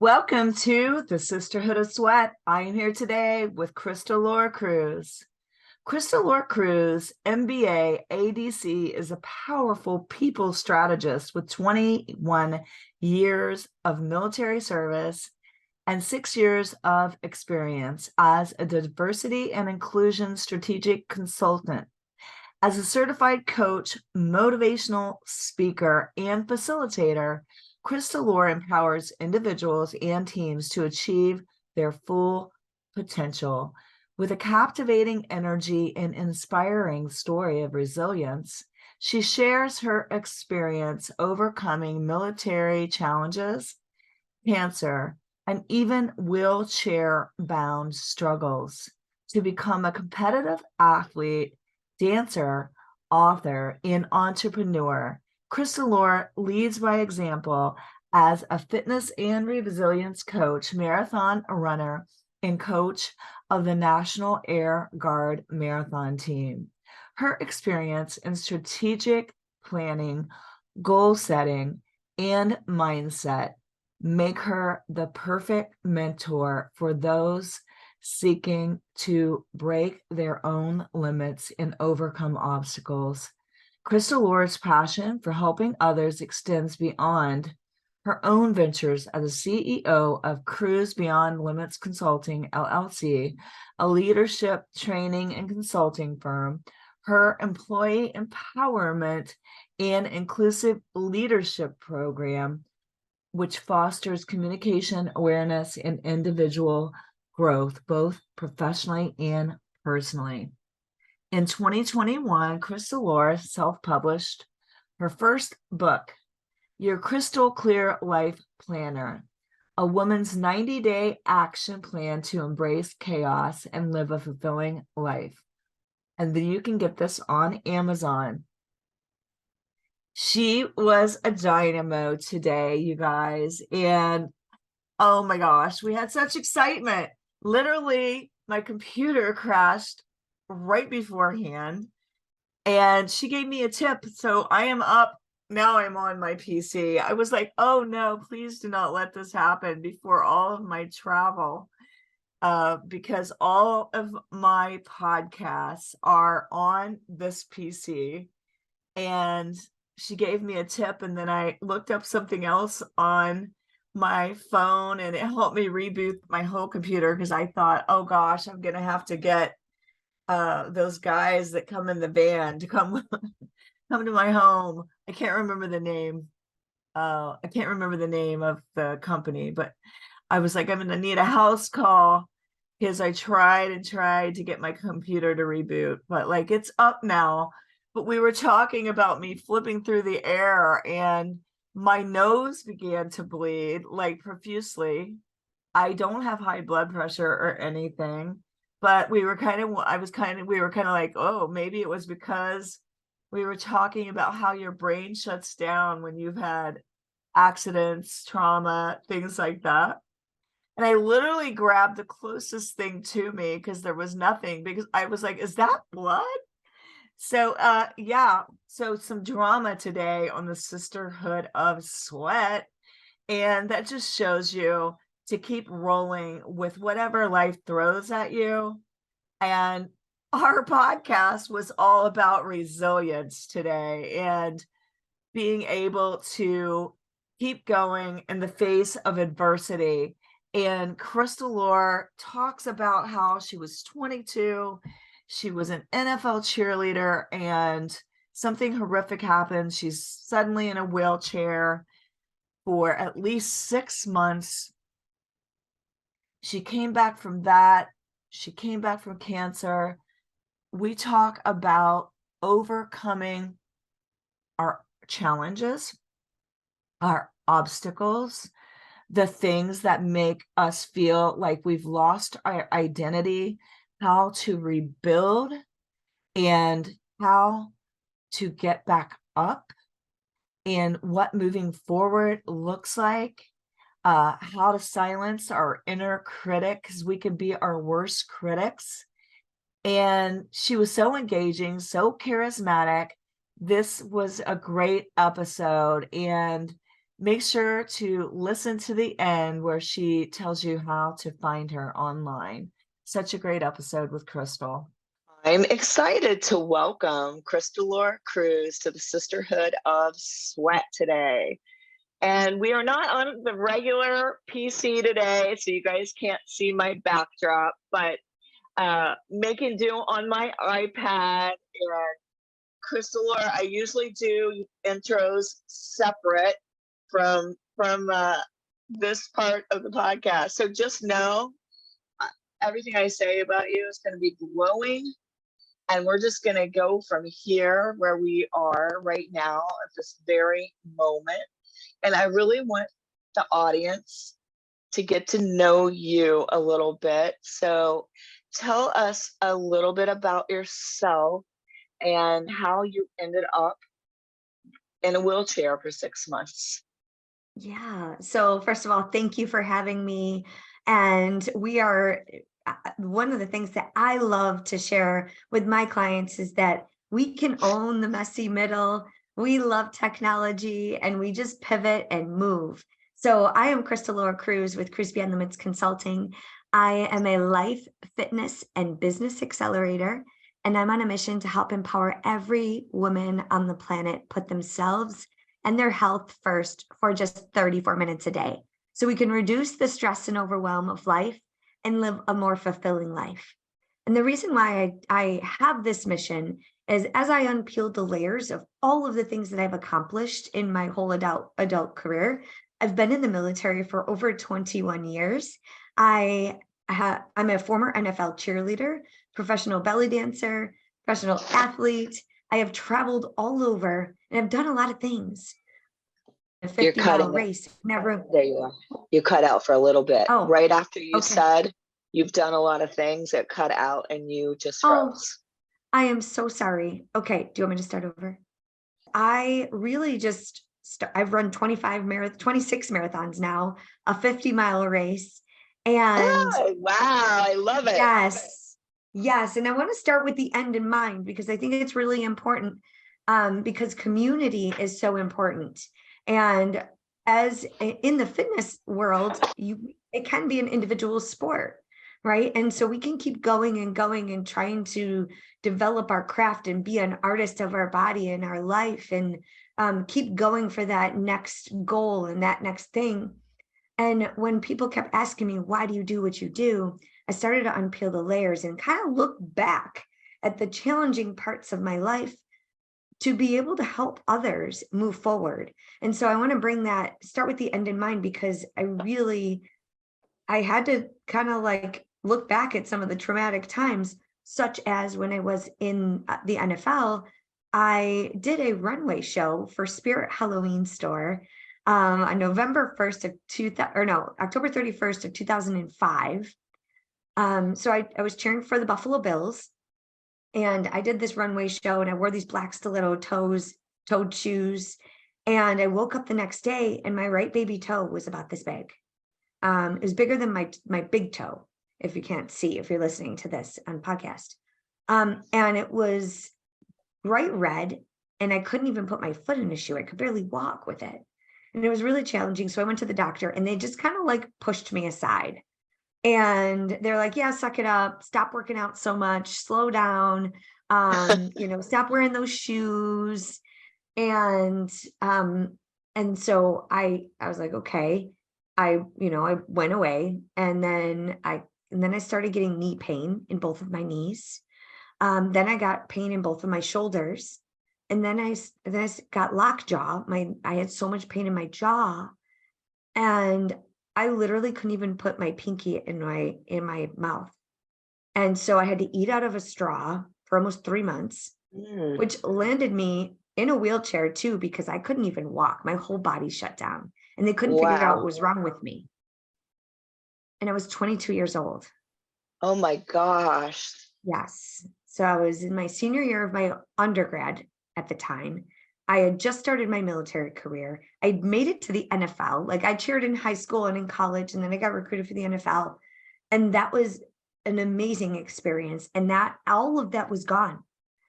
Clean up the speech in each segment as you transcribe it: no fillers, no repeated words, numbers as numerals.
Welcome to the Sisterhood of Sweat. I am here today with Crystal Laura Cruz. Crystal Laura Cruz, MBA, ADC, is a powerful people strategist with 21 years of military service and 6 years of experience as a diversity and inclusion strategic consultant. As a certified coach, motivational speaker, and facilitator, Crystal Laura empowers individuals and teams to achieve their full potential. With a captivating energy and inspiring story of resilience, she shares her experience overcoming military challenges, cancer, and even wheelchair-bound struggles to become a competitive athlete, dancer, author, and entrepreneur. Crystal Laura leads by example as a fitness and resilience coach, marathon runner, and coach of the National Air Guard Marathon Team. Her experience in strategic planning, goal setting, and mindset make her the perfect mentor for those seeking to break their own limits and overcome obstacles. Crystal Laura's passion for helping others extends beyond her own ventures as a CEO of Cruz Beyond Limits Consulting, LLC, a leadership training and consulting firm. Her employee empowerment and inclusive leadership program, which fosters communication, awareness, and individual growth, both professionally and personally. In 2021, Crystal Laura self-published her first book, Your Crystal Clear Life Planner, a woman's 90-day action plan to embrace chaos and live a fulfilling life. And then you can get this on Amazon. She was a dynamo today, you guys. And oh my gosh, we had such excitement. Literally, my computer crashed right beforehand, and she gave me a tip. So I am up now. I'm on my PC. I was like, oh no, please do not let this happen before all of my travel, because all of my podcasts are on this PC. And she gave me a tip, and then I looked up something else on my phone, and it helped me reboot my whole computer, because I thought, oh gosh, I'm gonna have to get those guys that come in the van to come come to my home. I can't remember the name. I can't remember the name of the company, but I was like, I'm gonna need a house call, because I tried and tried to get my computer to reboot, but like it's up now. But we were talking about me flipping through the air, and my nose began to bleed like profusely. I don't have high blood pressure or anything, but we were kind of like, oh, maybe it was because we were talking about how your brain shuts down when you've had accidents, trauma, things like that. And I literally grabbed the closest thing to me, because there was nothing, because I was like, is that blood? So yeah, so some drama today on the Sisterhood of Sweat. And that just shows you to keep rolling with whatever life throws at you. And our podcast was all about resilience today and being able to keep going in the face of adversity. And Crystal Laura talks about how she was 22, she was an NFL cheerleader, and something horrific happened. She's suddenly in a wheelchair for at least 6 months. She came back from that. She came back from cancer. We talk about overcoming our challenges, our obstacles, the things that make us feel like we've lost our identity, how to rebuild, and how to get back up, and what moving forward looks like, how to silence our inner critic, because we can be our worst critics. And she was so engaging, so charismatic. This was a great episode, and make sure to listen to the end where she tells you how to find her online. Such a great episode with Crystal. I'm excited to welcome Crystal Cruz to the Sisterhood of Sweat today. And we are not on the regular PC today, so you guys can't see my backdrop, but making do on my iPad. And Crystal, I usually do intros separate from this part of the podcast. So just know everything I say about you is going to be glowing. And we're just going to go from here where we are right now at this very moment. And I really want the audience to get to know you a little bit. So tell us a little bit about yourself and how you ended up in a wheelchair for 6 months. Yeah. So first of all, thank you for having me. And we are, one of the things that I love to share with my clients is that we can own the messy middle. We love technology and we just pivot and move. So I am Crystal Cruz with Cruz Beyond Limits Consulting. I am a life, fitness, and business accelerator, and I'm on a mission to help empower every woman on the planet put themselves and their health first for just 34 minutes a day, so we can reduce the stress and overwhelm of life and live a more fulfilling life. And the reason why I have this mission is, as I unpeeled the layers of all of the things that I've accomplished in my whole adult career, I've been in the military for over 21 years. I'm a former NFL cheerleader, professional belly dancer, professional athlete. I have traveled all over and I've done a lot of things. A 50-mile race. Never. There you are. You cut out for a little bit. Oh, right after you okay. said you've done a lot of things, it cut out and you just froze. I am so sorry. Okay. Do you want me to start over? I really just, I've run 26 marathons now, a 50-mile race. And wow, I love it. Yes. And I want to start with the end in mind, because I think it's really important, because community is so important. And as in the fitness world, it can be an individual sport, right? And so we can keep going and going and trying to develop our craft and be an artist of our body and our life, and keep going for that next goal and that next thing. And when people kept asking me, why do you do what you do? I started to unpeel the layers and kind of look back at the challenging parts of my life to be able to help others move forward. And so I want to start with the end in mind, because I had to kind of like look back at some of the traumatic times, such as when I was in the NFL. I did a runway show for Spirit Halloween Store on October 31st of 2005. So I was cheering for the Buffalo Bills, and I did this runway show, and I wore these black stiletto toed shoes. And I woke up the next day and my right baby toe was about this big. It was bigger than my big toe, if you can't see, if you're listening to this on podcast. And it was bright red, and I couldn't even put my foot in a shoe. I could barely walk with it. And it was really challenging. So I went to the doctor, and they just kind of like pushed me aside. And they're like, yeah, suck it up, stop working out so much, slow down, stop wearing those shoes. And so I was like, okay. I went away, and then I started getting knee pain in both of my knees. Then I got pain in both of my shoulders. And then I got lockjaw. I had so much pain in my jaw, and I literally couldn't even put my pinky in my mouth. And so I had to eat out of a straw for almost 3 months, which landed me in a wheelchair too, because I couldn't even walk. My whole body shut down, and they couldn't figure out what was wrong with me. And I was 22 years old. Oh my gosh. Yes. So I was in my senior year of my undergrad at the time. I had just started my military career. I made it to the NFL. Like, I cheered in high school and in college, and then I got recruited for the NFL. And that was an amazing experience. And all of that was gone.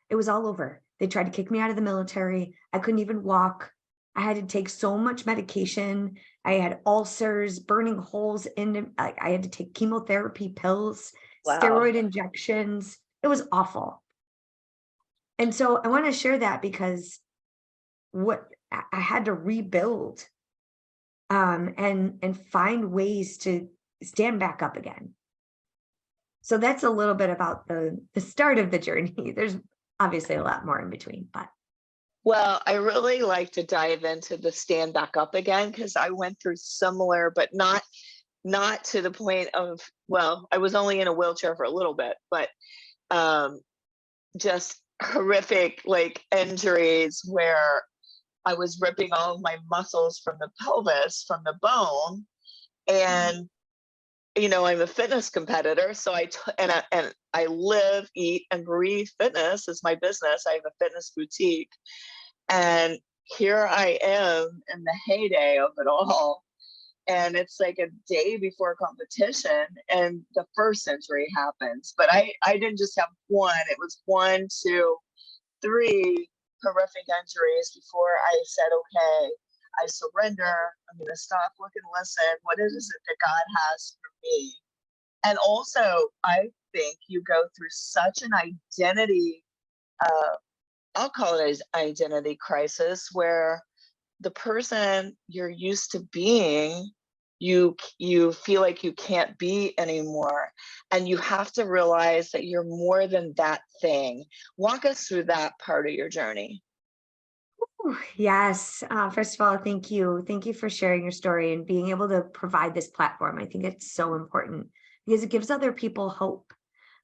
It was all over. They tried to kick me out of the military. I couldn't even walk. I had to take so much medication. I had ulcers, burning holes in, like I had to take chemotherapy pills, Wow. steroid injections. It was awful. And so I want to share that because what I had to rebuild and find ways to stand back up again. So that's a little bit about the start of the journey. There's obviously a lot more in between, but Well, I really like to dive into the stand back up again because I went through similar, but not to the point of, well, I was only in a wheelchair for a little bit, but um, just horrific like injuries where I was ripping all of my muscles from the pelvis, from the bone, and I'm a fitness competitor, so and I live, eat, and breathe fitness is my business. I have a fitness boutique, and here I am in the heyday of it all, and it's like a day before competition, and the first injury happens. But I didn't just have one; it was 1, 2, 3 horrific injuries before I said, okay, I surrender. I'm going to stop, look, and listen. What is it that God has for me? And also, I think you go through such an identity, I'll call it an identity crisis, where the person you're used to being, you feel like you can't be anymore, and you have to realize that you're more than that thing. Walk us through that part of your journey. yes. First of all, thank you. Thank you for sharing your story and being able to provide this platform. I think it's so important because it gives other people hope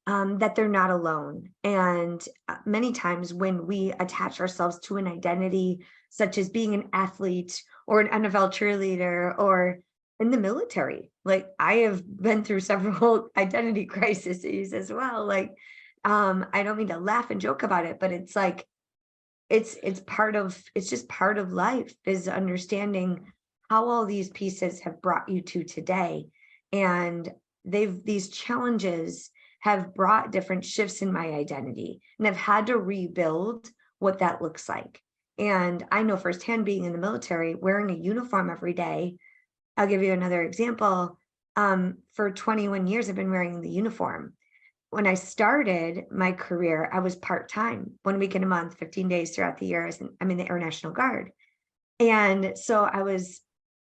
that they're not alone. And many times when we attach ourselves to an identity, such as being an athlete or an NFL cheerleader or in the military, like I have been through several identity crises as well. Like, I don't mean to laugh and joke about it, but it's like, it's just part of life, is understanding how all these pieces have brought you to today. And these challenges have brought different shifts in my identity, and I've had to rebuild what that looks like. And I know firsthand, being in the military, wearing a uniform every day. I'll give you another example. For 21 years, I've been wearing the uniform. When I started my career, I was part-time, 1 week in a month, 15 days throughout the year. I'm in the Air National Guard. And so I was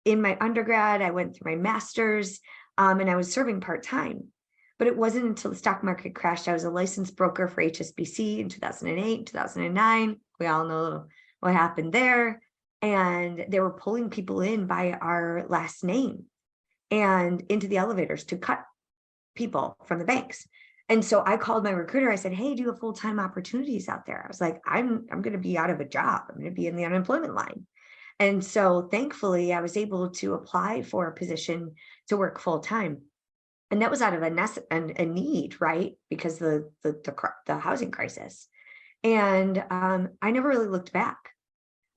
in my undergrad, I went through my master's, and I was serving part-time. But it wasn't until the stock market crashed. I was a licensed broker for HSBC in 2008, 2009. We all know what happened there. And they were pulling people in by our last name and into the elevators to cut people from the banks. And so I called my recruiter. I said, hey, do you have full-time opportunities out there? I was like, I'm going to be out of a job. I'm going to be in the unemployment line. And so thankfully I was able to apply for a position to work full-time. And that was out of a need, right? Because the housing crisis. And I never really looked back.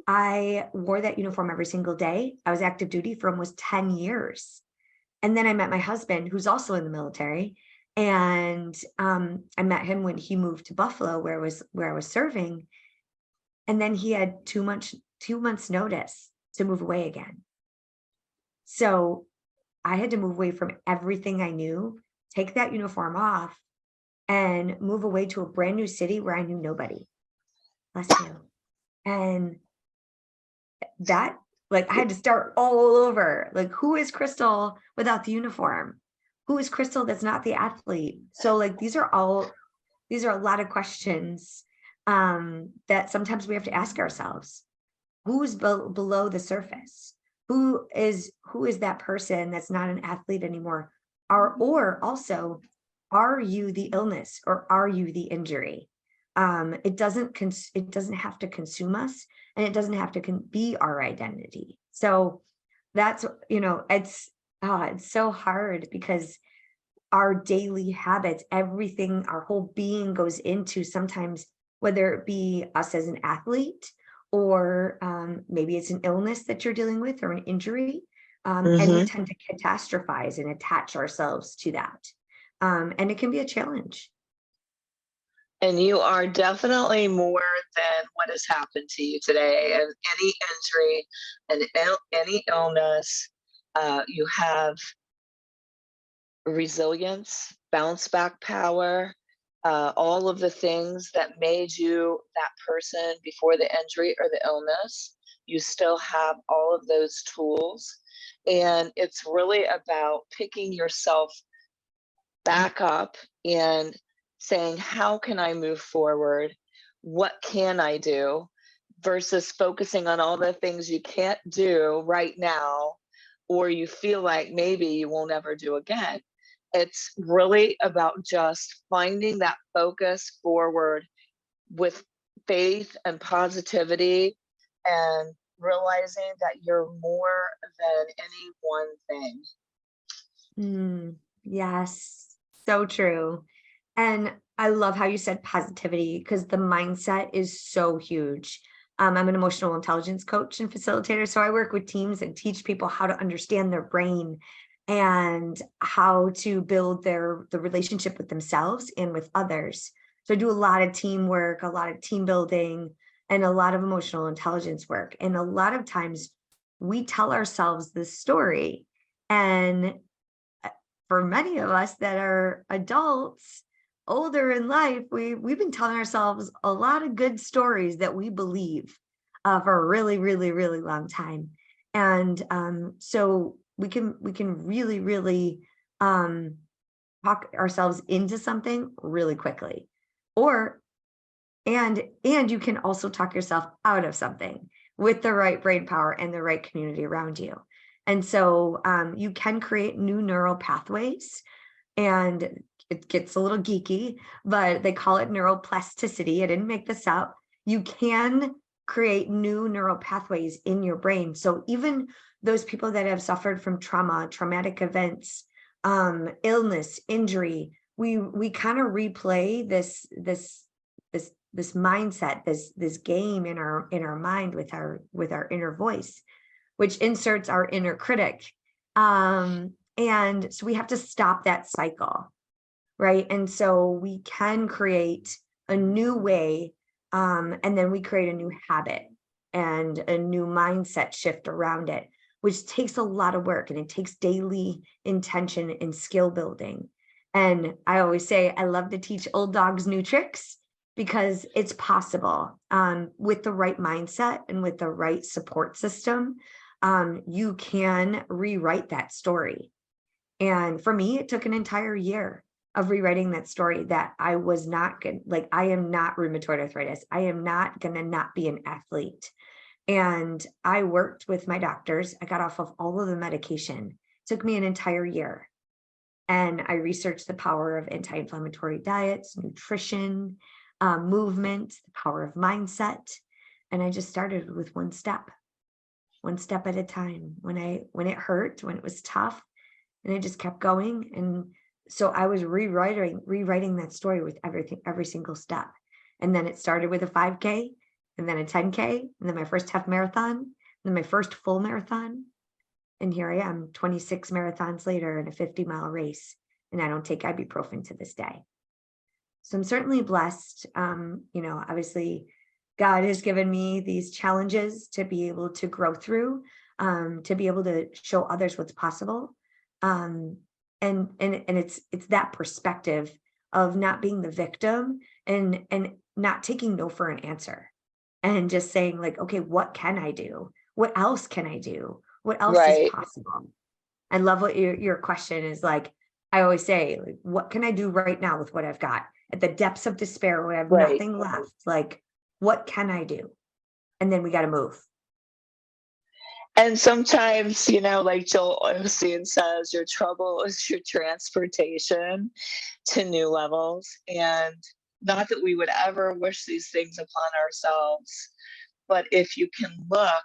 I wore that uniform every single day. I was active duty for almost 10 years. And then I met my husband, who's also in the military. And I met him when he moved to Buffalo, where I was serving. And then he had 2 months notice to move away again. So I had to move away from everything I knew, take that uniform off, and move away to a brand new city where I knew nobody. Bless you. And that, like, I had to start all over. Like, who is Crystal without the uniform? Who is Crystal that's not the athlete? So like, these are a lot of questions that sometimes we have to ask ourselves. Who's below the surface? Who is that person that's not an athlete anymore? Or also, are you the illness or are you the injury? It doesn't have to consume us, and it doesn't have to be our identity. So that's, it's so hard because our daily habits, everything, our whole being goes into, sometimes, whether it be us as an athlete, or maybe it's an illness that you're dealing with, or an injury. And we tend to catastrophize and attach ourselves to that. And it can be a challenge. And you are definitely more than what has happened to you today. And any injury and any illness, you have resilience, bounce back power, all of the things that made you that person before the injury or the illness. You still have all of those tools. And it's really about picking yourself back up and saying, how can I move forward? What can I do? Versus focusing on all the things you can't do right now, or you feel like maybe you won't ever do again. It's really about just finding that focus forward with faith and positivity and realizing that you're more than any one thing. Yes, so true. And I love how you said positivity because the mindset is so huge. I'm an emotional intelligence coach and facilitator, so I work with teams and teach people how to understand their brain and how to build the relationship with themselves and with others. So I do a lot of teamwork, a lot of team building, and a lot of emotional intelligence work. And a lot of times we tell ourselves this story. And for many of us that are adults, older in life, we've been telling ourselves a lot of good stories that we believe for a really, really, really long time. And so we can really, really talk ourselves into something really quickly. Or and you can also talk yourself out of something with the right brain power and the right community around you. And so you can create new neural pathways, and it gets a little geeky, but they call it neuroplasticity. I didn't make this up. You can create new neural pathways in your brain. So even those people that have suffered from trauma, traumatic events, illness, injury, we kind of replay this mindset, this game in our mind with our inner voice, which inserts our inner critic. And so we have to stop that cycle, right? And so we can create a new way, and then we create a new habit and a new mindset shift around it, which takes a lot of work, and it takes daily intention and skill building. And I always say I love to teach old dogs new tricks because it's possible, with the right mindset and with the right support system. You can rewrite that story. And for me, it took an entire year of rewriting that story, that I was not good. Like, I am not rheumatoid arthritis. I am not going to not be an athlete. And I worked with my doctors. I got off of all of the medication. It took me an entire year. And I researched the power of anti-inflammatory diets, nutrition, movement, the power of mindset. And I just started with one step at a time. When it hurt, when it was tough, and I just kept going. And so I was rewriting that story with every single step. And then it started with a 5K, and then a 10K, and then my first half marathon, and then my first full marathon. And here I am 26 marathons later in a 50-mile race, and I don't take ibuprofen to this day. So I'm certainly blessed. Obviously God has given me these challenges to be able to grow through, to be able to show others what's possible. And it's that perspective of not being the victim and not taking no for an answer, and just saying, like, okay, what can I do? What else can I do? What else is Right. possible? I love what your question is. Like, I always say, like, what can I do right now with what I've got? At the depths of despair, where I have Right. nothing left, like, what can I do? And then we got to move. And sometimes, like Joel Osteen says, your trouble is your transportation to new levels. And not that we would ever wish these things upon ourselves, but if you can look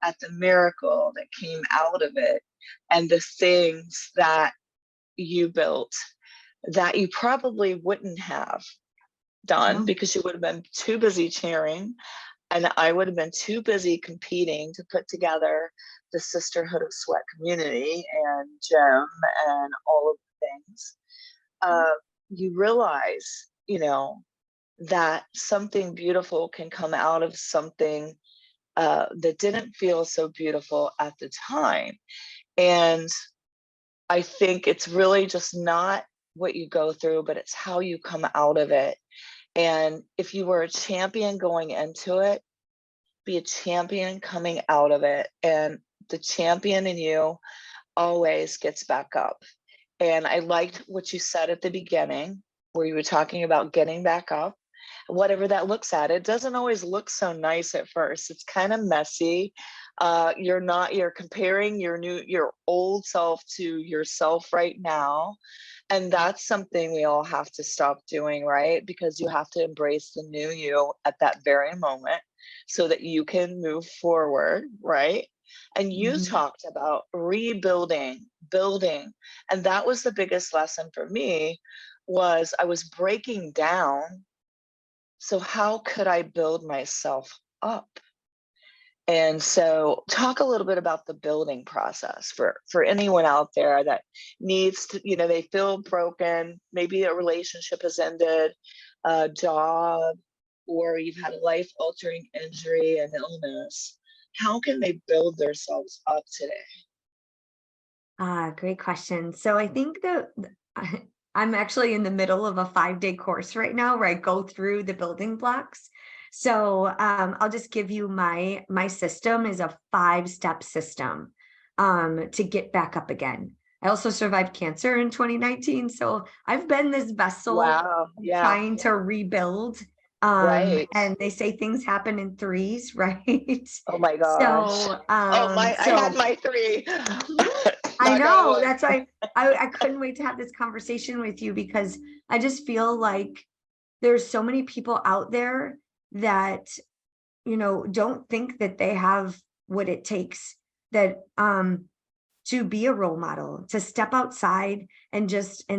at the miracle that came out of it and the things that you built that you probably wouldn't have done because you would have been too busy cheering, and I would have been too busy competing to put together the Sisterhood of Sweat community and gym and all of the things. You realize, that something beautiful can come out of something that didn't feel so beautiful at the time. And I think it's really just not what you go through, but it's how you come out of it. And if you were a champion going into it, be a champion coming out of it. And the champion in you always gets back up. And I liked what you said at the beginning, where you were talking about getting back up, whatever that looks at. It doesn't always look so nice at first. It's kind of messy. You're comparing your old self to yourself right now. And that's something we all have to stop doing, right? Because you have to embrace the new you at that very moment so that you can move forward, right? And you Mhm. talked about rebuilding, building. And that was the biggest lesson for me, was I was breaking down. So how could I build myself up? And so talk a little bit about the building process for anyone out there that needs to, they feel broken, maybe a relationship has ended, a job, or you've had a life altering injury and illness. How can they build themselves up today? Great question. So I think that I'm actually in the middle of a 5-day course right now where I go through the building blocks. So I'll just give you my system is a 5-step system to get back up again. I also survived cancer in 2019. So I've been this vessel Wow. Yeah. trying to rebuild. Right. And they say things happen in threes, right? Oh my gosh. So Oh my, I had so my 3. I Knock on know, wood. that's why I couldn't wait to have this conversation with you, because I just feel like there's so many people out there that, don't think that they have what it takes, that to be a role model, to step outside and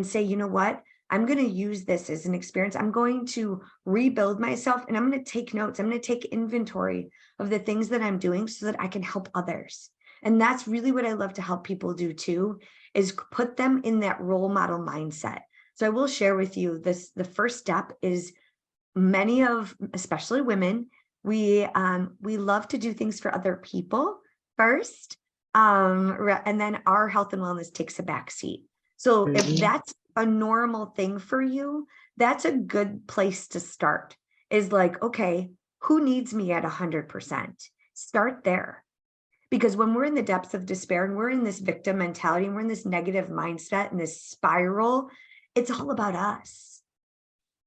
say, you know what, I'm going to use this as an experience. I'm going to rebuild myself, and I'm going to take notes. I'm going to take inventory of the things that I'm doing so that I can help others. And that's really what I love to help people do too, is put them in that role model mindset. So I will share with you this. The first step is, many of, especially women, we love to do things for other people first. And then our health and wellness takes a back seat. So if that's a normal thing for you, that's a good place to start, is like, okay, who needs me at 100%? Start there. Because when we're in the depths of despair and we're in this victim mentality and we're in this negative mindset and this spiral, it's all about us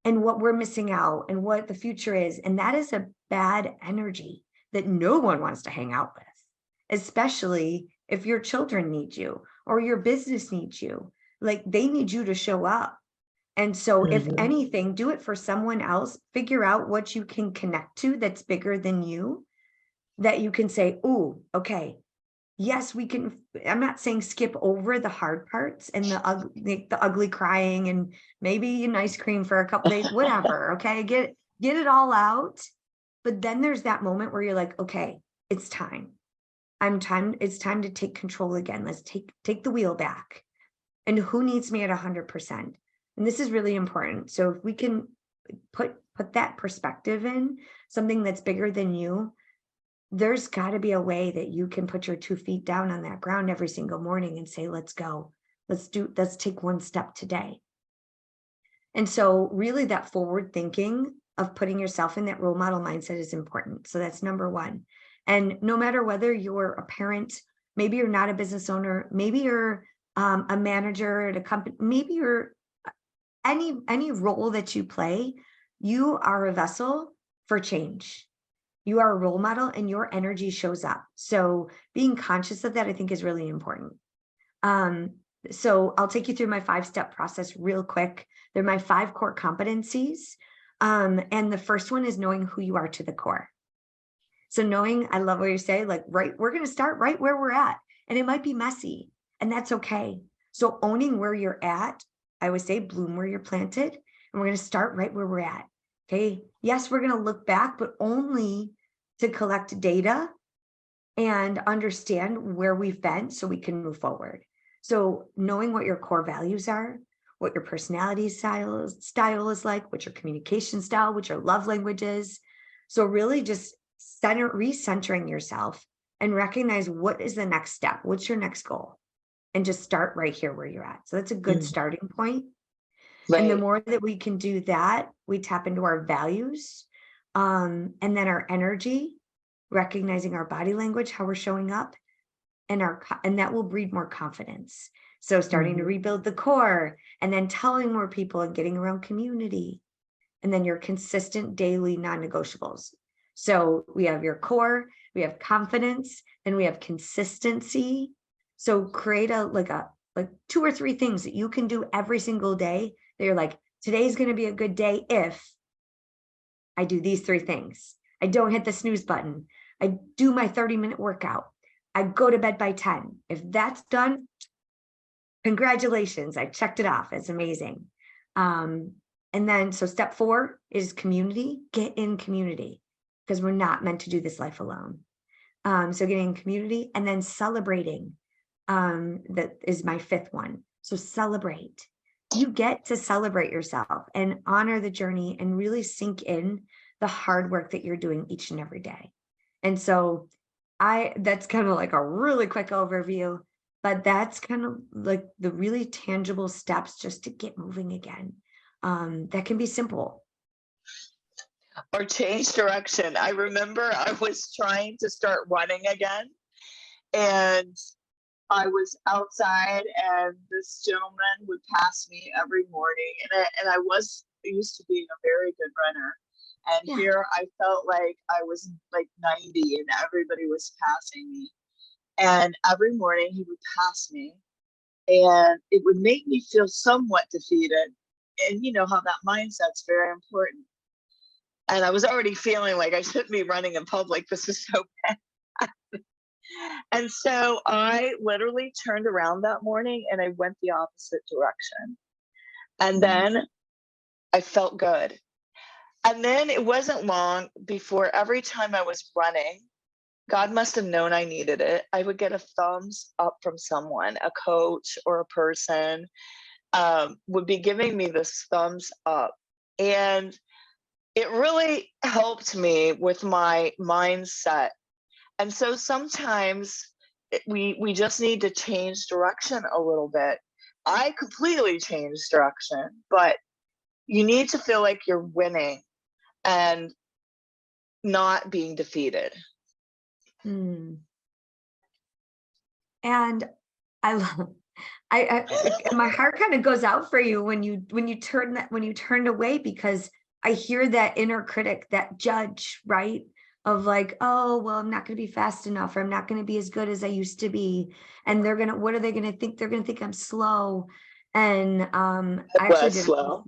and what we're missing out and what the future is. And that is a bad energy that no one wants to hang out with, especially if your children need you or your business needs you. Like, they need you to show up. And so if anything, do it for someone else. Figure out what you can connect to that's bigger than you, that you can say, oh, okay, yes, we can. I'm not saying skip over the hard parts and the ugly crying and maybe an ice cream for a couple days, whatever. Okay, get it all out. But then there's that moment where you're like, okay, it's time. It's time to take control again. Let's take the wheel back. And who needs me at 100%? And this is really important. So if we can put that perspective in, something that's bigger than you, there's got to be a way that you can put your 2 feet down on that ground every single morning and say, let's go. Let's take one step today. And so really that forward thinking of putting yourself in that role model mindset is important. So that's number one. And no matter whether you're a parent, maybe you're not a business owner, maybe you're a manager at a company, maybe you're any role that you play, you are a vessel for change. You are a role model and your energy shows up. So being conscious of that, I think, is really important. So I'll take you through my 5-step process real quick. They're my 5 core competencies. And the first one is knowing who you are to the core. So knowing, I love what you say, like, right, we're going to start right where we're at. And it might be messy, and that's okay. So owning where you're at, I would say bloom where you're planted. And we're going to start right where we're at. Okay. Yes, we're going to look back, but only to collect data and understand where we've been so we can move forward. So knowing what your core values are, what your personality style is like, what your communication style, what your love language is. So really just recentering yourself and recognize what is the next step, what's your next goal, and just start right here where you're at. So that's a good Mm. starting point. And the Right. more that we can do that, we tap into our values, and then our energy, recognizing our body language, how we're showing up, and and that will breed more confidence. So starting to Mhm. rebuild the core, and then telling more people and getting around community, and then your consistent daily non-negotiables. So we have your core, we have confidence, and we have consistency. So create like 2 or 3 things that you can do every single day that you're like, today's going to be a good day if I do these 3 things. I don't hit the snooze button. I do my 30-minute workout. I go to bed by 10. If that's done, congratulations, I checked it off. It's amazing. And then, so step 4 is community. Get in community, because we're not meant to do this life alone. So getting in community, and then celebrating. That is my 5th one. So celebrate. You get to celebrate yourself and honor the journey and really sink in the hard work that you're doing each and every day. And so that's kind of like a really quick overview, but that's kind of like the really tangible steps just to get moving again. That can be simple. Or change direction. I remember I was trying to start running again, and I was outside, and this gentleman would pass me every morning, and I was used to being a very good runner. And Yeah. here I felt like I was like 90 and everybody was passing me. And every morning he would pass me, and it would make me feel somewhat defeated. And you know how that mindset's very important. And I was already feeling like I shouldn't be running in public. This is so bad. And so I literally turned around that morning and I went the opposite direction. And then I felt good. And then it wasn't long before every time I was running, God must have known I needed it. I would get a thumbs up from someone, a coach or a person would be giving me this thumbs up. And it really helped me with my mindset. And so sometimes we just need to change direction a little bit. I completely changed direction, but you need to feel like you're winning and not being defeated. Mm. And I love, my heart kind of goes out for you when you turned away, because I hear that inner critic, that judge, right? Of like, oh, well, I'm not going to be fast enough, or I'm not going to be as good as I used to be. And what are they going to think? They're going to think I'm slow. And I It actually was did. slow.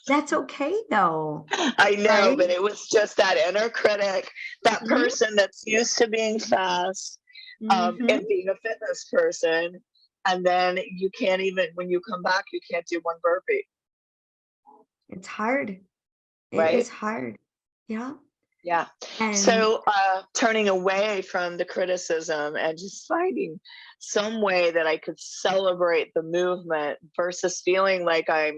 That's okay though, I know, right? but it was just that inner critic, that Mhm. person that's used to being fast Mhm. and being a fitness person. And then you can't even, when you come back, you can't do one burpee, It's hard. It right? is hard. Yeah. Yeah. And So turning away from the criticism and just finding some way that I could celebrate the movement versus feeling like I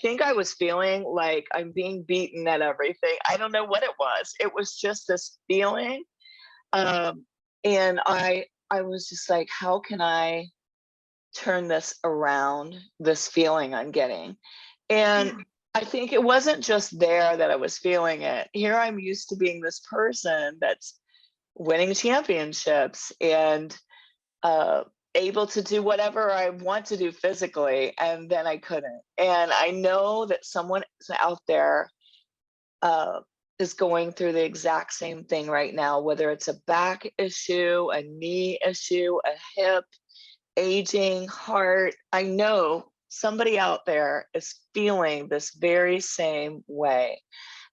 think I was feeling like I'm being beaten at everything. I don't know what it was. It was just this feeling. Um, and I was just like, how can I turn this around, this feeling I'm getting? And yeah. I think it wasn't just there that I was feeling it. Here I'm used to being this person that's winning championships and uh, able to do whatever I want to do physically, and then I couldn't. And I know that someone out there uh, is going through the exact same thing right now, whether it's a back issue, a knee issue, a hip, aging, heart. I know somebody out there is feeling this very same way.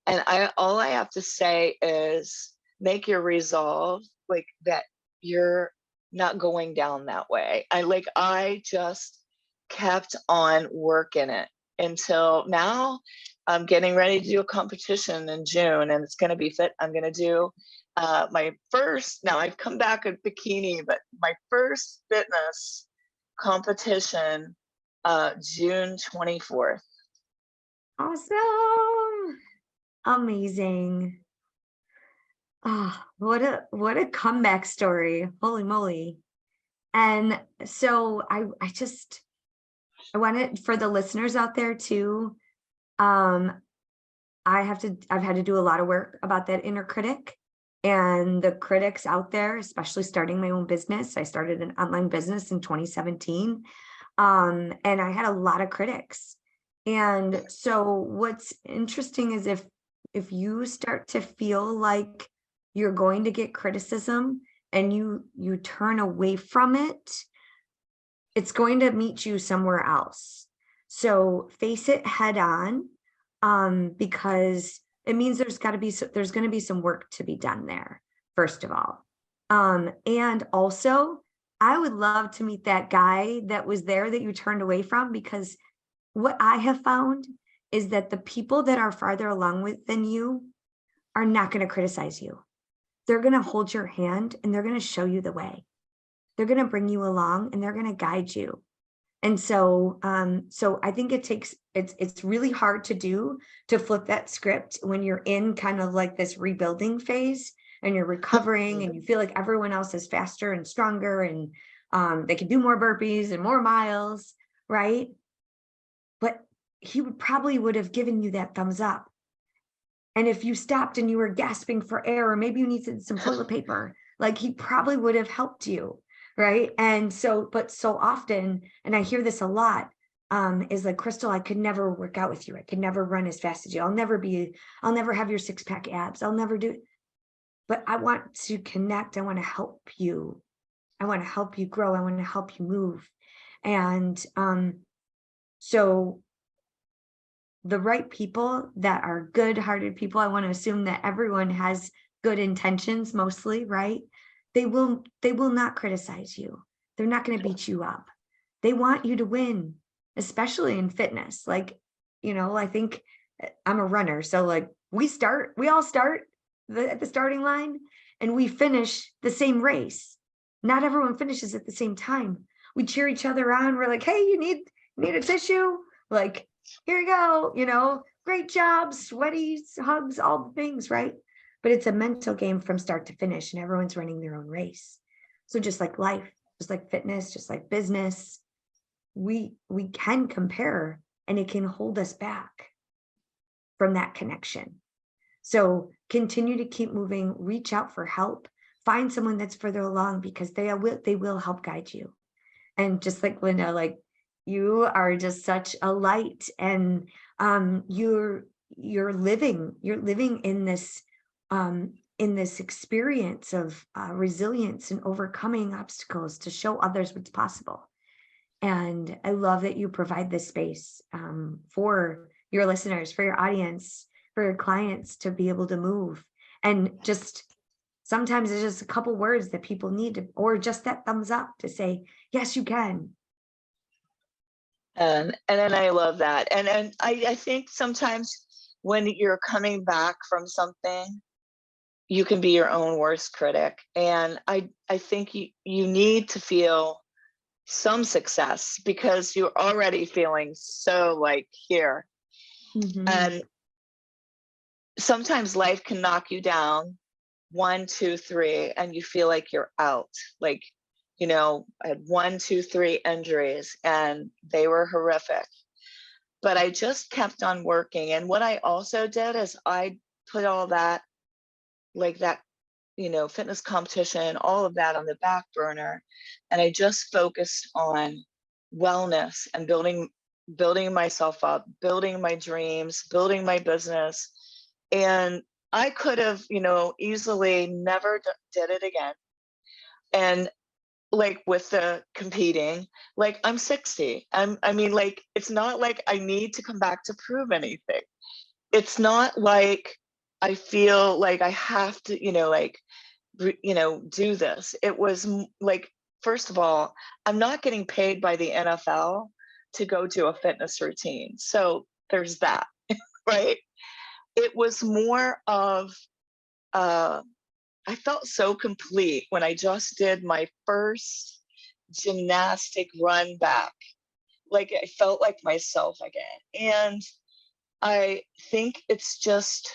And all I have to say is make your resolve like that you're not going down that way. I just kept on working it until now. I'm getting ready to do a competition in June, and it's going to be fit. I'm going to do my first, now I've come back in bikini, but my first fitness competition June 24th. Awesome. Amazing. Oh, what a comeback story. Holy moly. And so I wanted for the listeners out there too. I've had to do a lot of work about that inner critic and the critics out there, especially starting my own business. I started an online business in 2017. And I had a lot of critics. And so what's interesting is if you start to feel like you're going to get criticism and you turn away from it, it's going to meet you somewhere else. So face it head on, because it means there's going to be some work to be done there, first of all. And also, I would love to meet that guy that was there that you turned away from, because what I have found is that the people that are farther along than you are not going to criticize you. They're going to hold your hand and they're going to show you the way. They're going to bring you along and they're going to guide you. And so, so I think it's really hard to flip that script when you're in kind of like this rebuilding phase and you're recovering and you feel like everyone else is faster and stronger and they can do more burpees and more miles, right? But he would have given you that thumbs up. And if you stopped and you were gasping for air, or maybe you needed some toilet paper, like he probably would have helped you. Right. And so, but so often, and I hear this a lot, is like, Crystal, I could never work out with you. I could never run as fast as you. I'll never have your 6-pack abs. I'll never do it. But I want to connect. I want to help you. I want to help you grow. I want to help you move. And so the right people that are good-hearted people, I want to assume that everyone has good intentions mostly, right? They will not criticize you. They're not going to beat you up. They want you to win, especially in fitness. Like, I think I'm a runner. So like we all start at the starting line and we finish the same race. Not everyone finishes at the same time. We cheer each other on. We're like, hey, you need a tissue? Like, here you go, great job, sweaty hugs, all the things, right? But it's a mental game from start to finish and everyone's running their own race. So just like life, just like fitness, just like business, we can compare and it can hold us back from that connection. So continue to keep moving, reach out for help, find someone that's further along because they will help guide you. And just like Linda, like you are just such a light and you're living in this experience of resilience and overcoming obstacles to show others what's possible. And I love that you provide this space for your listeners, for your audience, for your clients to be able to move. And just sometimes it's just a couple words that people need, or just that thumbs up to say, yes, you can. And then I love that. And I think sometimes when you're coming back from something, you can be your own worst critic. And I think you need to feel some success because you're already feeling so like here. Mm-hmm. And sometimes life can knock you down 1, 2, 3, and you feel like you're out. Like, I had 1, 2, 3 injuries and they were horrific, but I just kept on working. And what I also did is I put all that, like that, fitness competition, all of that on the back burner. And I just focused on wellness and building myself up, building my dreams, building my business. And I could have, easily never did it again. And like with the competing, like I'm 60. I mean, like, it's not like I need to come back to prove anything. It's not like I feel like I have to, do this. It was like, first of all, I'm not getting paid by the NFL to go do a fitness routine. So there's that, right? It was more of, I felt so complete when I just did my first gymnastic run back. like I felt like myself again. And I think it's just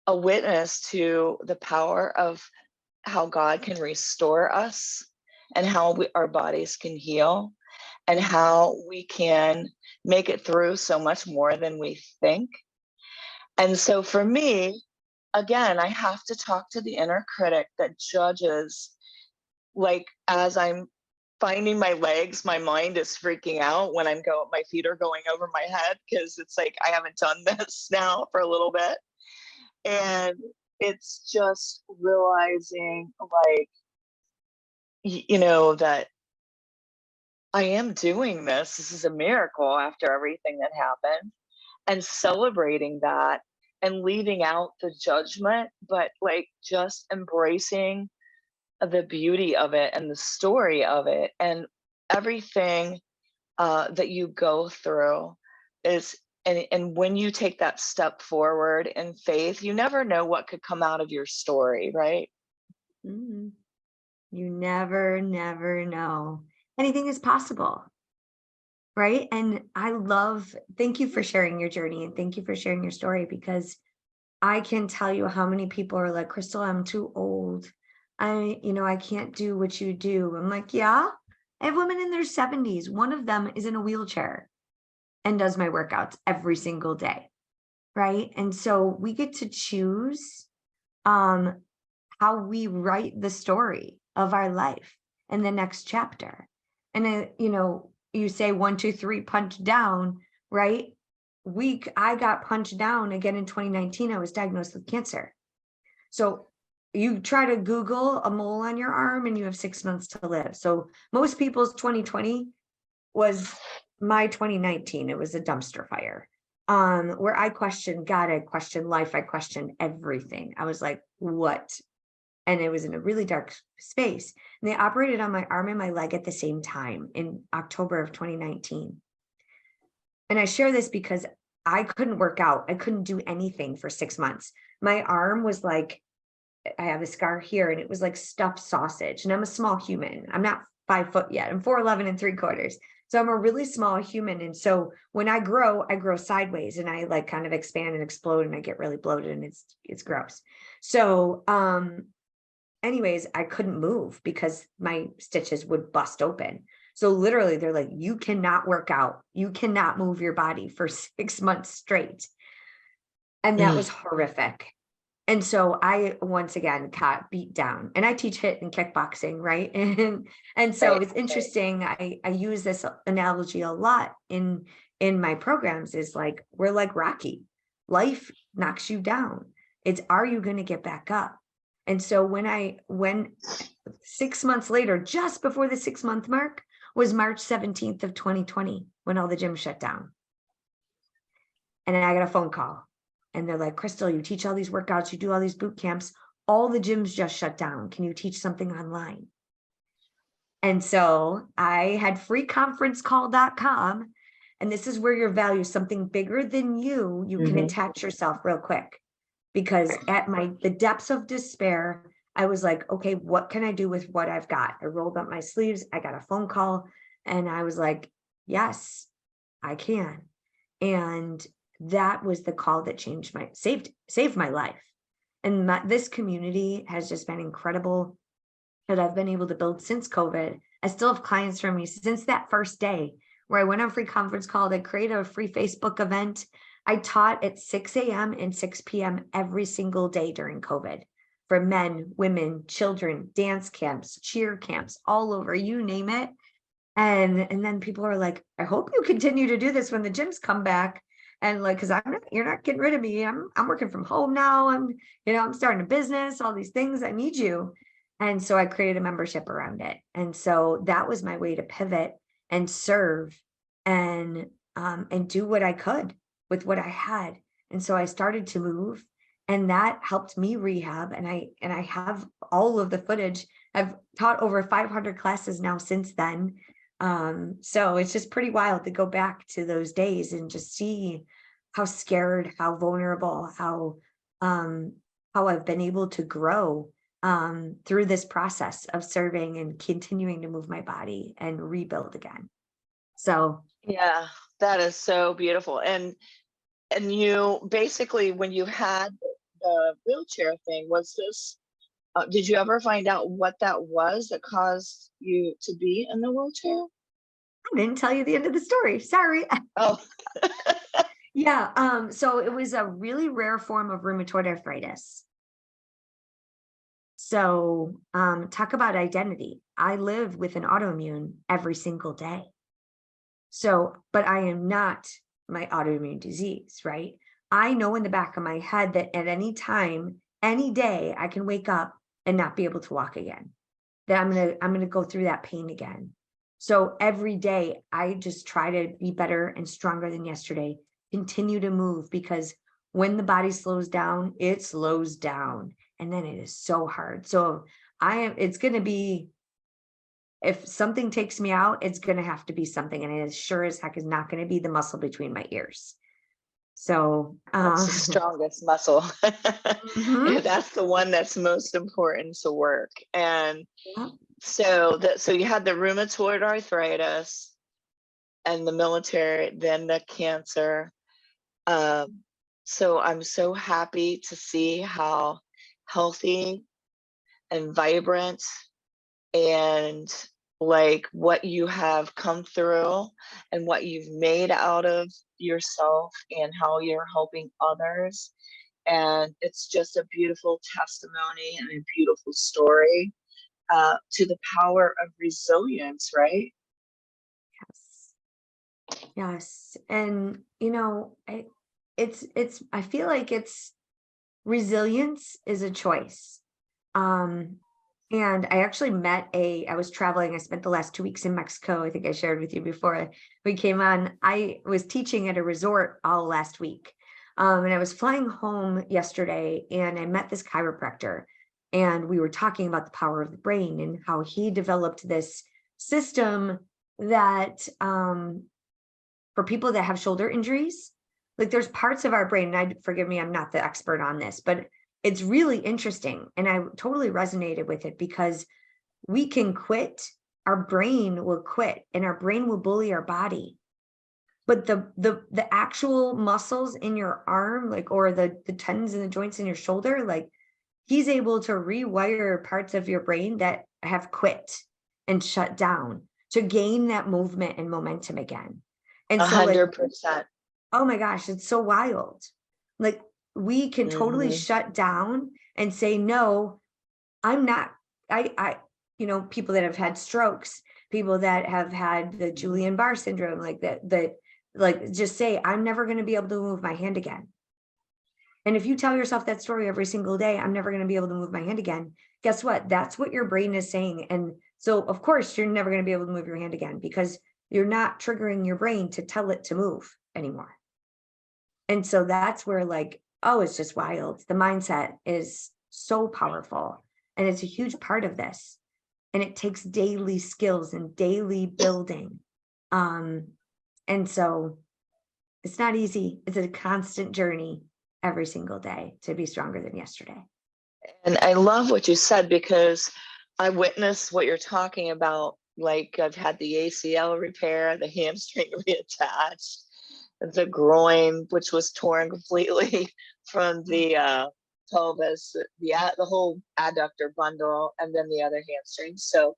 a witness to the power of how God can restore us and how our bodies can heal and how we can make it through so much more than we think. And so for me, again, I have to talk to the inner critic that judges, like as I'm finding my legs, my mind is freaking out when my feet are going over my head because it's like I haven't done this now for a little bit. And it's just realizing like, that I am doing this. This is a miracle after everything that happened, and celebrating that and leaving out the judgment, but like just embracing the beauty of it and the story of it and everything that you go through is. And when you take that step forward in faith, you never know what could come out of your story, right? Mhm. You never know. Anything is possible, right? And thank you for sharing your journey and thank you for sharing your story, because I can tell you how many people are like, Crystal, I'm too old. I can't do what you do. I'm like, yeah, I have women in their 70s. One of them is in a wheelchair and does my workouts every single day, right? And so we get to choose how we write the story of our life in the next chapter. And you say 1, 2, 3, punch down, right? I got punched down again in 2019. I was diagnosed with cancer. So you try to Google a mole on your arm and you have 6 months to live. So most people's 2020 was my 2019. It was a dumpster fire. Where I questioned God, I questioned life, I questioned everything. I was like, what? And it was in a really dark space. And they operated on my arm and my leg at the same time in October of 2019. And I share this because I couldn't work out. I couldn't do anything for 6 months. My arm was like, I have a scar here and it was like stuffed sausage. And I'm a small human. I'm not 5 foot yet. I'm 4'11 3/4. So I'm a really small human. And so when I grow sideways and I like kind of expand and explode and I get really bloated and it's gross. So, anyways, I couldn't move because my stitches would bust open. So literally they're like, you cannot work out. You cannot move your body for 6 months straight. And that was horrific. And so I, once again, got beat down, and I teach HIIT and kickboxing, right? And so it's interesting. I use this analogy a lot in my programs, is like, we're like Rocky. Life knocks you down. It's, are you going to get back up? And so when 6 months later, just before the 6-month mark, was March 17th of 2020, when all the gyms shut down. And I got a phone call. And they're like, Crystal, you teach all these workouts, you do all these boot camps, all the gyms just shut down. Can you teach something online? And so I had freeconferencecall.com. And this is where your value, something bigger than you can attach yourself real quick. Because at the depths of despair, I was like, okay, what can I do with what I've got? I rolled up my sleeves. I got a phone call and I was like, yes, I can. And that was the call that saved my life. And this community has just been incredible that I've been able to build since COVID. I still have clients from me since that first day where I went on free conference call. I created a free Facebook event. I taught at 6 a.m. and 6 p.m. every single day during COVID for men, women, children, dance camps, cheer camps, all over, you name it. And then people are like, I hope you continue to do this when the gyms come back. And like, cause you're not getting rid of me. I'm working from home now. I'm starting a business, all these things. I need you. And so I created a membership around it. And so that was my way to pivot and serve and do what I could with what I had. And so I started to move, and that helped me rehab. And I have all of the footage. I've taught over 500 classes now since then. So it's just pretty wild to go back to those days and just see how scared, how vulnerable, how I've been able to grow through this process of serving and continuing to move my body and rebuild again. So Yeah, that is so beautiful. And you basically, when you had the wheelchair thing, was this, did you ever find out what that was that caused you to be in the wheelchair? I didn't tell you the end of the story. Sorry. Oh, Yeah. So it was a really rare form of rheumatoid arthritis. So, talk about identity. I live with an autoimmune every single day. So, but I am not my autoimmune disease, right? I know in the back of my head that at any time, any day, I can wake up and not be able to walk again. That I'm gonna go through that pain again. So every day I just try to be better and stronger than yesterday, continue to move, because when the body slows down, it slows down. And then it is so hard. So it's gonna be, if something takes me out, it's gonna have to be something. And it is sure as heck is not gonna be the muscle between my ears. So that's the strongest muscle. mhm, That's the one that's most important to work. And yeah. so you had the rheumatoid arthritis and the military, then the cancer. Um, so I'm so happy to see how healthy and vibrant and like what you have come through and what you've made out of yourself and how you're helping others. And it's just a beautiful testimony and a beautiful story, to the power of resilience, right? Yes. Yes. And I feel like it's resilience is a choice. Um, and I was traveling, I spent the last 2 weeks in Mexico. I think I shared with you before we came on. I was teaching at a resort all last week. And I was flying home yesterday and I met this chiropractor, and we were talking about the power of the brain and how he developed this system that, for people that have shoulder injuries, like there's parts of our brain, and forgive me, I'm not the expert on this, but it's really interesting. And I totally resonated with it because we can quit, our brain will quit, and our brain will bully our body. But the actual muscles in your arm, like, or the tendons and the joints in your shoulder, like he's able to rewire parts of your brain that have quit and shut down to gain that movement and momentum again. And A so like, 100%. oh my gosh, it's so wild. Like we can totally Hmm. shut down and say, no, I'm not, people that have had strokes, people that have had the Julian Barr syndrome, like that, like just say, I'm never going to be able to move my hand again. And if you tell yourself that story every single day, I'm never going to be able to move my hand again. Guess what? That's what your brain is saying. And so of course you're never going to be able to move your hand again because you're not triggering your brain to tell it to move anymore. And so that's where like, oh, it's just wild. The mindset is so powerful. And it's a huge part of this. And it takes daily skills and daily building. Um, and so it's not easy. It's a constant journey every single day to be stronger than yesterday. And I love what you said because I witnessed what you're talking about. Like I've had the ACL repair, the hamstring reattached, the groin, which was torn completely from the pelvis, the whole adductor bundle, and then the other hamstring. So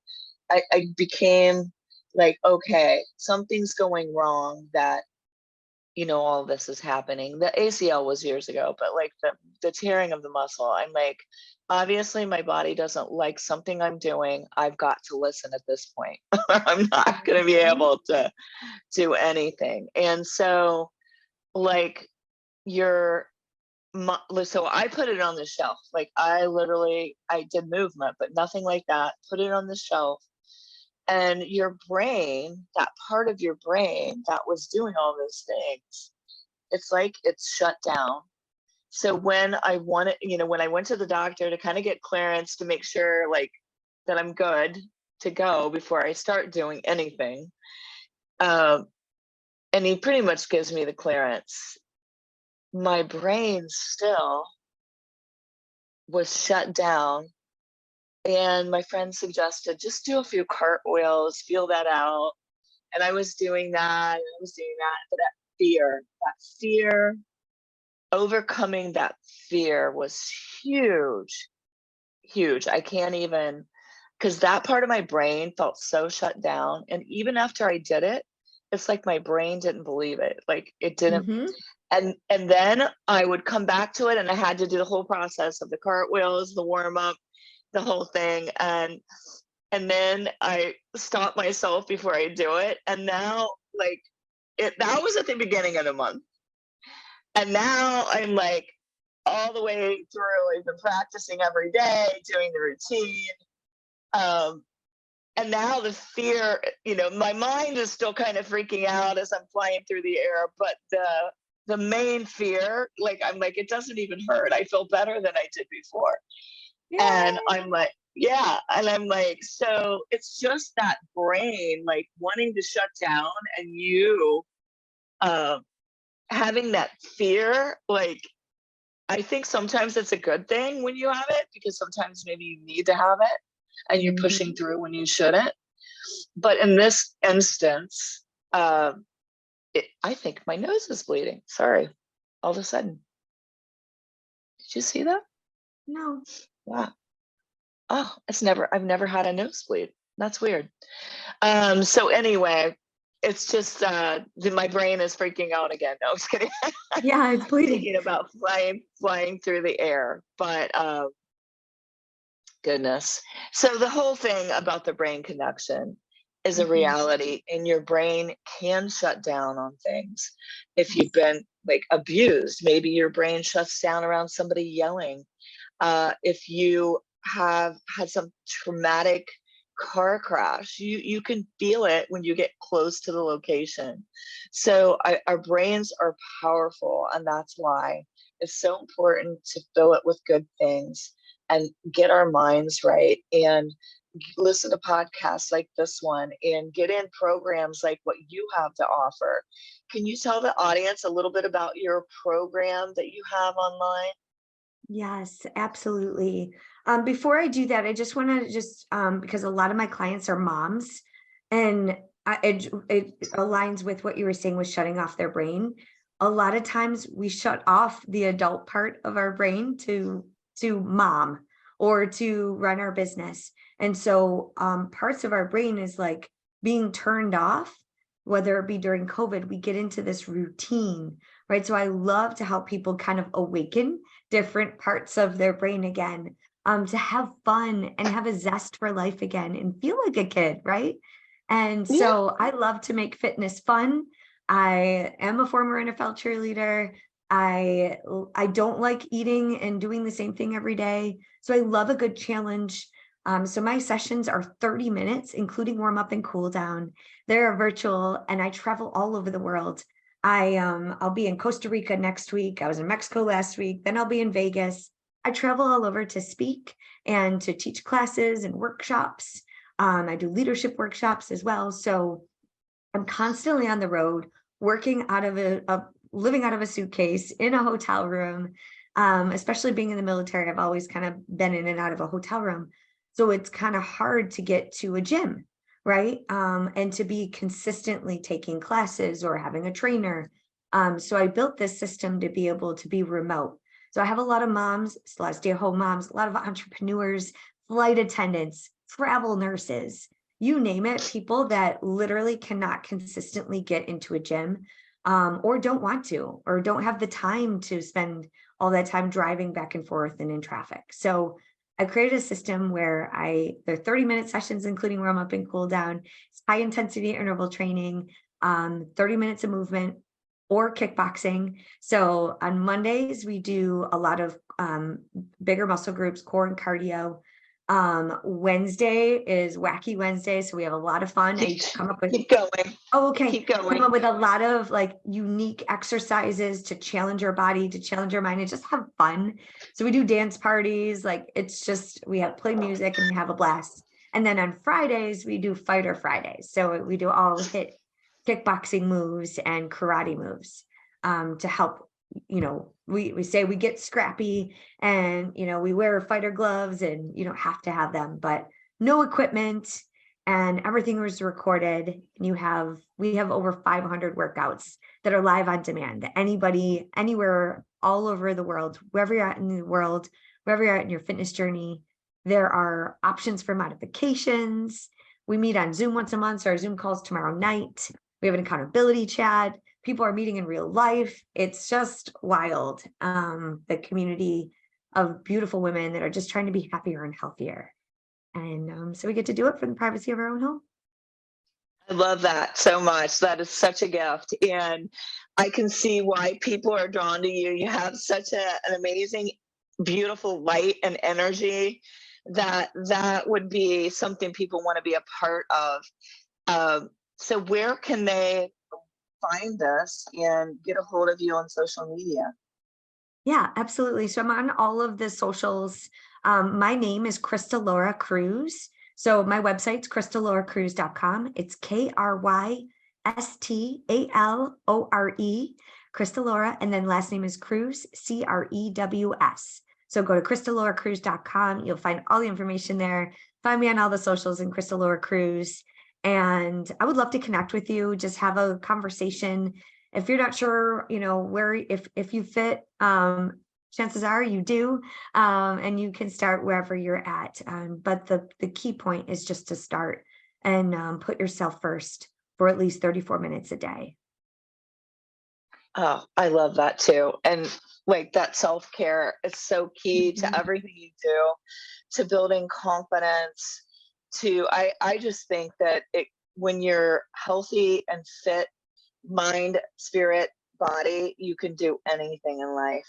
I became like, okay, something's going wrong that all this is happening. The ACL was years ago, but like the tearing of the muscle, I'm like, obviously my body doesn't like something I'm doing. I've got to listen at this point. I'm not going to be able to do anything. And so like your so I put it on the shelf. Like I did movement, but nothing like that. Put it on the shelf. And your brain, that part of your brain that was doing all those things, it's like it's shut down. So when I wanted, when I went to the doctor to kind of get clearance to make sure like that I'm good to go before I start doing anything, and he pretty much gives me the clearance, my brain still was shut down. And my friend suggested just do a few cartwheels, feel that out. And I was doing that, and I was doing that, but that fear, overcoming that fear was huge, huge. I can't even, because that part of my brain felt so shut down. And even after I did it, it's like my brain didn't believe it. Like it didn't. Mhm. And then I would come back to it, and I had to do the whole process of the cartwheels, the warm up, the whole thing. And then I stopped myself before I do it. And now, like, that was at the beginning of the month. And now I'm like all the way through. I've been practicing every day, doing the routine. And now the fear, my mind is still kind of freaking out as I'm flying through the air, but the main fear, like, I'm like, it doesn't even hurt. I feel better than I did before. And I'm like, yeah. And I'm like, so it's just that brain, like, wanting to shut down, and you having that fear. Like, I think sometimes it's a good thing when you have it, because sometimes maybe you need to have it and you're pushing through when you shouldn't. But in this instance, I think my nose is bleeding. Sorry, all of a sudden. Did you see that? No. Wow. Oh, I've never had a nosebleed. That's weird. So anyway, it's just my brain is freaking out again. No, I was kidding. Yeah, it's bleeding. Thinking about flying through the air, but goodness. So the whole thing about the brain connection is a reality, and your brain can shut down on things. If you've been, like, abused, maybe your brain shuts down around somebody yelling. If you have had some traumatic car crash, you can feel it when you get close to the location. So our brains are powerful, and that's why it's so important to fill it with good things and get our minds right, and listen to podcasts like this one, and get in programs like what you have to offer. Can you tell the audience a little bit about your program that you have online? Yes, absolutely. Before I do that, I just want to because a lot of my clients are moms, and it aligns with what you were saying with shutting off their brain. A lot of times we shut off the adult part of our brain to mom or to run our business. And so parts of our brain is like being turned off, whether it be during COVID, we get into this routine, right? So I love to help people kind of awaken different parts of their brain again, to have fun and have a zest for life again and feel like a kid, right? And Yeah. so I love to make fitness fun. I am a former NFL cheerleader. I don't like eating and doing the same thing every day. So I love a good challenge. So my sessions are 30 minutes, including warm up and cool down. They're virtual, and I travel all over the world. I'll be in Costa Rica next week. I was in Mexico last week. Then I'll be in Vegas. I travel all over to speak and to teach classes and workshops. I do leadership workshops as well. So I'm constantly on the road, working out of living out of a suitcase in a hotel room. Especially being in the military, I've always kind of been in and out of a hotel room. So it's kind of hard to get to a gym, right? And to be consistently taking classes or having a trainer. So I built this system to be able to be remote. So I have a lot of moms, a lot of stay-at-home moms, a lot of entrepreneurs, flight attendants, travel nurses, you name it, people that literally cannot consistently get into a gym, or don't want to, or don't have the time to spend all that time driving back and forth and in traffic. So I created a system where they're 30-minute sessions, including warm up and cool down. It's high intensity interval training, 30 minutes of movement or kickboxing. So on Mondays, we do a lot of bigger muscle groups, core and cardio. Wednesday is Wacky Wednesday. So we have a lot of fun. I come up with Keep going. Oh, okay. Keep going. Come up with a lot of like unique exercises to challenge your body, to challenge your mind, and just have fun. So we do dance parties. Like it's just, we have play music and we have a blast. And then on Fridays, we do Fighter Fridays. So we do all hit kickboxing moves and karate moves, to help, we say we get scrappy, and, we wear fighter gloves, and you don't have to have them, but no equipment. and everything was recorded. And we have over 500 workouts that are live on demand. Anybody, anywhere, all over the world, wherever you're at in the world, wherever you're at in your fitness journey, there are options for modifications. We meet on Zoom once a month, so our Zoom calls tomorrow night. We have an accountability chat. People are meeting in real life. It's just wild. The community of beautiful women that are just trying to be happier and healthier. And so we get to do it from the privacy of our own home. I love that so much. That is such a gift. And I can see why people are drawn to you. You have such an amazing, beautiful light and energy that would be something people want to be a part of. So where can they find us and get a hold of you on social media? Yeah, absolutely. So I'm on all of the socials. My name is Krystal Laura Cruz. So my website's krystallauracruz.com. It's KRYSTALORE, Krystal Laura, and then last name is Cruz, CREWS. So go to krystallauracruz.com. You'll find all the information there. Find me on all the socials in Krystal Laura Cruz. And I would love to connect with you, just have a conversation. If you're not sure, where, if you fit, chances are you do, and you can start wherever you're at. But the key point is just to start and put yourself first for at least 34 minutes a day. Oh, I love that too. And like that self-care is so key to everything you do, to building confidence, I just think that when you're healthy and fit, mind, spirit, body, you can do anything in life.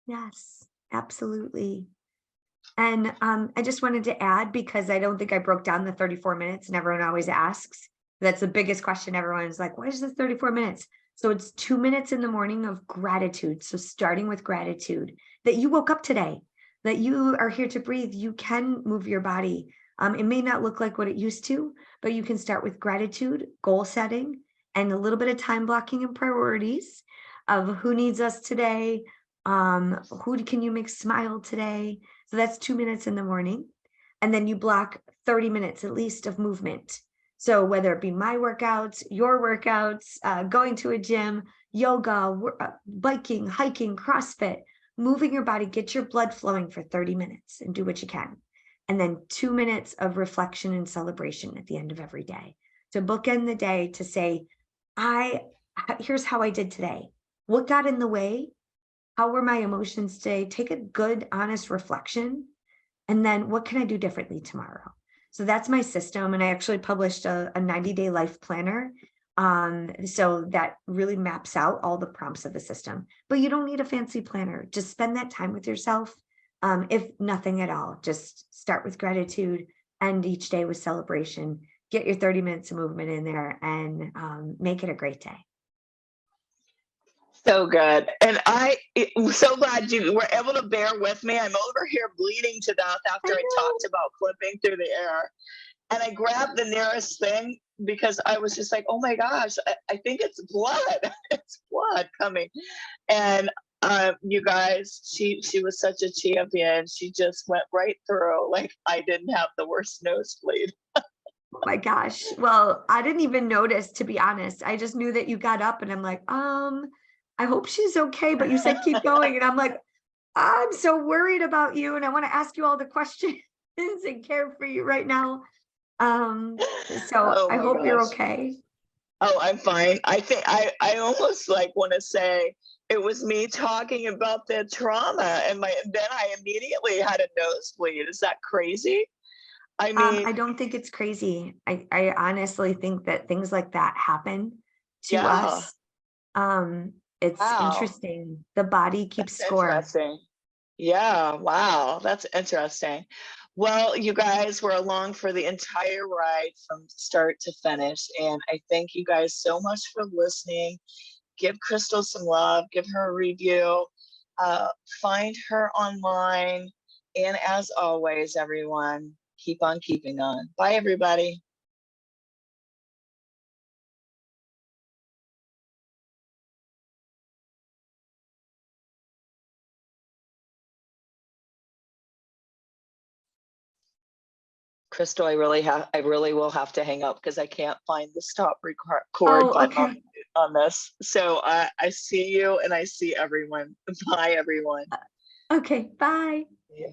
Yes, absolutely. And I just wanted to add, because I don't think I broke down the 34 minutes, and everyone always asks. That's the biggest question. Everyone's like, what is this 34 minutes? So it's 2 minutes in the morning of gratitude. So starting with gratitude that you woke up today, that you are here to breathe, you can move your body. It may not look like what it used to, but you can start with gratitude, goal setting, and a little bit of time blocking and priorities of who needs us today. Who can you make smile today? So that's 2 minutes in the morning. And then you block 30 minutes at least of movement. So whether it be my workouts, your workouts, going to a gym, yoga, biking, hiking, CrossFit, moving your body, get your blood flowing for 30 minutes and do what you can. And then 2 minutes of reflection and celebration at the end of every day. To bookend the day to say, here's how I did today. What got in the way? How were my emotions today? Take a good, honest reflection. And then what can I do differently tomorrow? So that's my system. And I actually published a 90-day life planner. So that really maps out all the prompts of the system. But you don't need a fancy planner. Just spend that time with yourself. If nothing at all, just start with gratitude, end each day with celebration, get your 30 minutes of movement in there, and make it a great day. So good. And I'm so glad you were able to bear with me. I'm over here bleeding to death after I talked about flipping through the air. And I grabbed the nearest thing because I was just like, oh my gosh, I think it's blood. It's blood coming. And you guys, she was such a champion. She just went right through, like I didn't have the worst nosebleed. Oh my gosh. Well, I didn't even notice, to be honest. I just knew that you got up and I'm like, I hope she's okay. But you said keep going. And I'm like, I'm so worried about you. And I want to ask you all the questions and care for you right now. So Oh I my hope you're gosh. okay. Oh, I'm fine. I think I almost like want to say it was me talking about the trauma and then I immediately had a nosebleed. Is that crazy? I mean, I don't think it's crazy. I honestly think that things like that happen to yeah. us. It's Wow. interesting. The body keeps That's score. interesting. Yeah, wow, that's interesting. Well, you guys were along for the entire ride from start to finish, and I thank you guys so much for listening. Give Krystal some love, give her a review, uh, find her online, and as always, everyone, keep on keeping on. Bye, everybody. Crystal, I really will have to hang up because I can't find the stop record Oh, button okay. on this. So I see you and I see everyone. Bye, everyone. Okay, bye. Yeah.